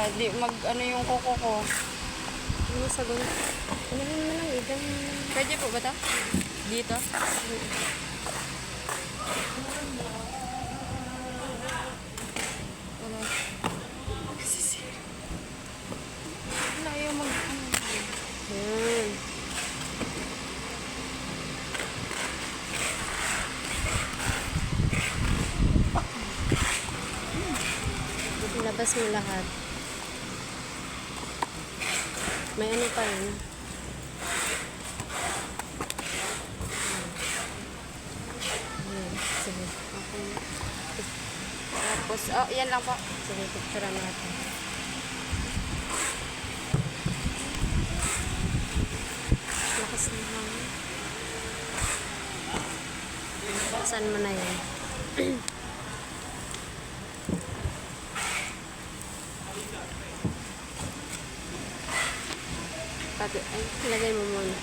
Di mag ano yung kuko ko. Ano sa gulo? Ano mo na lang, igan. Pwede po ba ito? Dito? Wala. Wala yung mag ano. Yan. Ilabas mo lahat. May ano pa yun. Sige. Okay. Tapos, oh, yan lang po. Sige, picture natin. Lakas ng hangin. Saan mo na yan? Pati, ay, Ilagay mo muna.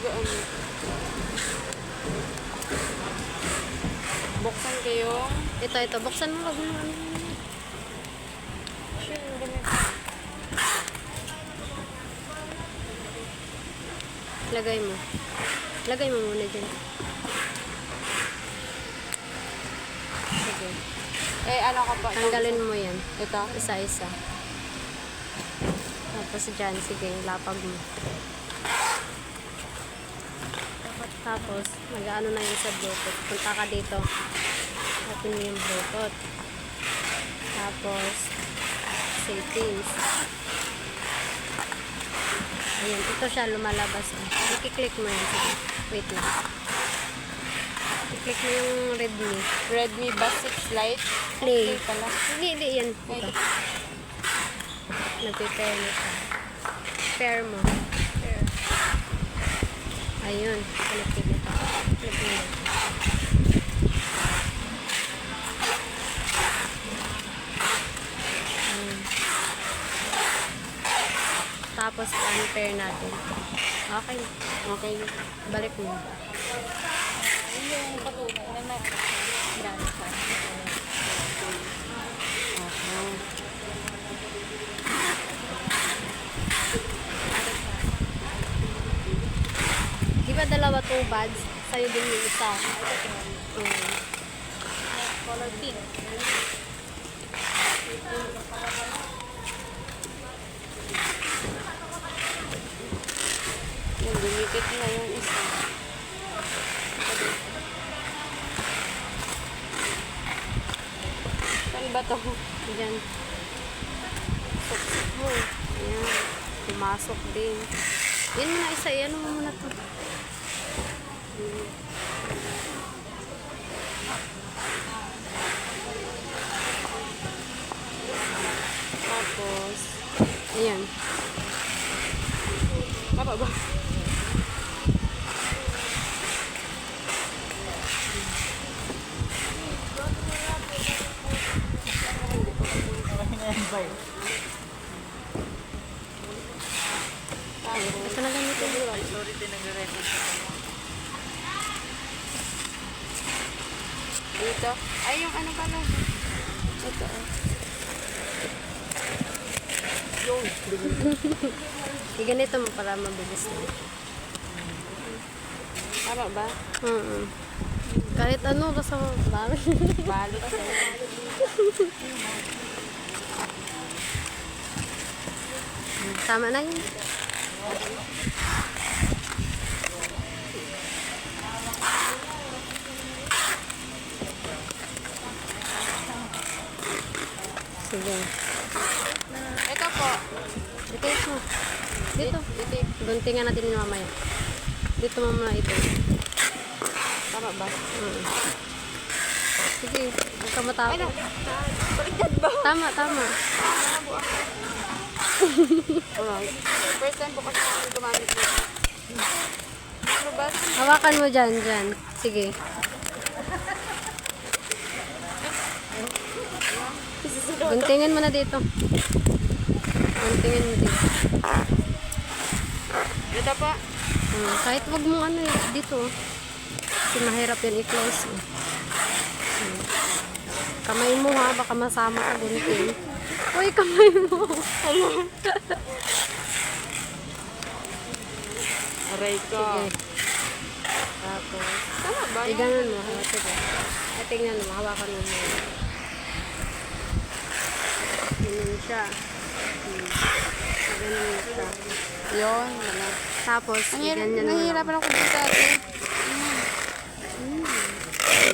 higaan mo. Buksan kayo. Ito. Buksan mo. Wag mo ano. Sure, ganito. Lagay mo. Lagay mo muna dyan. Sige. Eh, ano ka pa? Tanggalin mo yan. Ito? Isa-isa. Tapos dyan. Sige, lapag mo. Tapos, mag-ano na yun sa Bluetooth. Punta ka dito. Open mo yung Bluetooth. Tapos, settings. Ayan, ito siya lumalabas. I-click mo yan. Sige, wait lang. I-click mo yung Redmi. Redmi Buds 6 Lite. Play. Okay pala. Hindi yan. Ito. Nagpipair mo siya. Pair mo. Here. Ayun. Connected ito. Click mo yan. Ayun. Tapos, unpair natin. Okay. Okay. Balik mo. Yung patunay na may brand siya. Okay. Di ba dalawa 2 buds? Sa'yo din yung isa. Color pink. Yung dumikit na yung isa. Saan ba to? Diyan. Suksik mo. Ayan. Pumasok din. Yan mo na isa. Ano mo muna to. Tapos, Ayan. tama ba? Ito na ganito. Dito. Ay, yung ano pala. Ito. Ganito mo para mabilis na. Tama ba? Kahit ano, basta marami. Balot siya. Tama na yun. Sige. Ito po. Ito ito. Dito. Dito. Guntingan natin yun mamaya. Dito mo muna ito. Tama ba? Sige. Huwag ka matapos. Ano? Baliktad ba? Tama. Alright. First time po kasi ako gumamit nito. Ano ba? Hawakan mo dyan. Sige. Guntingin mo na dito. Guntingin mo dito. Ito pa. Kahit wag mong ano dito. Kasi mahirap yan i-close. Kamay mo ha, baka masama sa gunting. Uy, kamay mo. Aray ko. Sige. Tapos, Tama ba? ay, ganun mo. Sige. Ay, tingnan mo. Hawakan mo mo. Ganun siya. Ganun mo siya. Yun. Tapos, ganyan mo. Nahihirapan ako dito ate.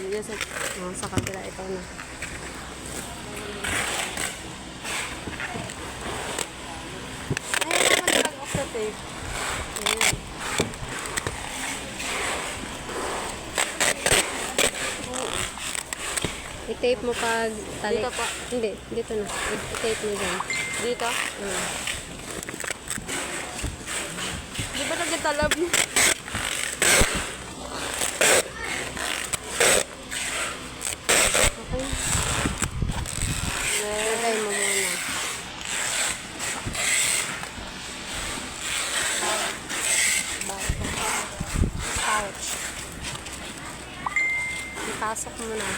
Yes, sa kabila. Ito na. Nahihirapan talaga ako sa tape. Ayan. I-tape mo pag talik. Dito pa. Hindi, dito na. I-tape mo dyan. Dito. Mm. Di ba nagtalab? Okay. Lagay mo muna. Pouch. Ipasok mo na.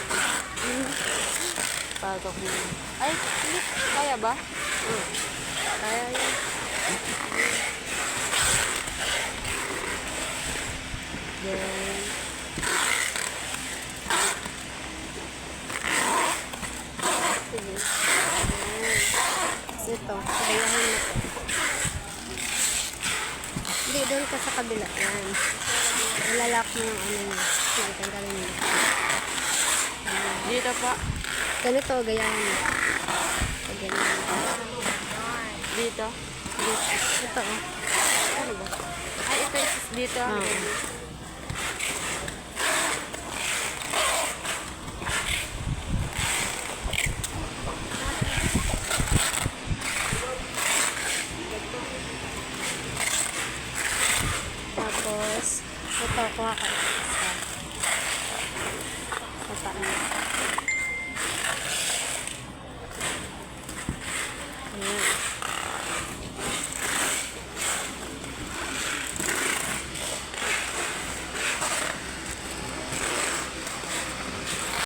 Pasok mo. Ay, hindi. Kaya ba? Kaya yun. Then, sige. Ito, gayahin mo. Hindi, doon ka sa kabila. Yan. Ilalak mo yung ano niya. Sige, tanggalin mo. Dito pa. Ganito, gayahin mo. Ganyan. Dito. Ito, oh. Ano ba? Ay, ito is dito. Oo.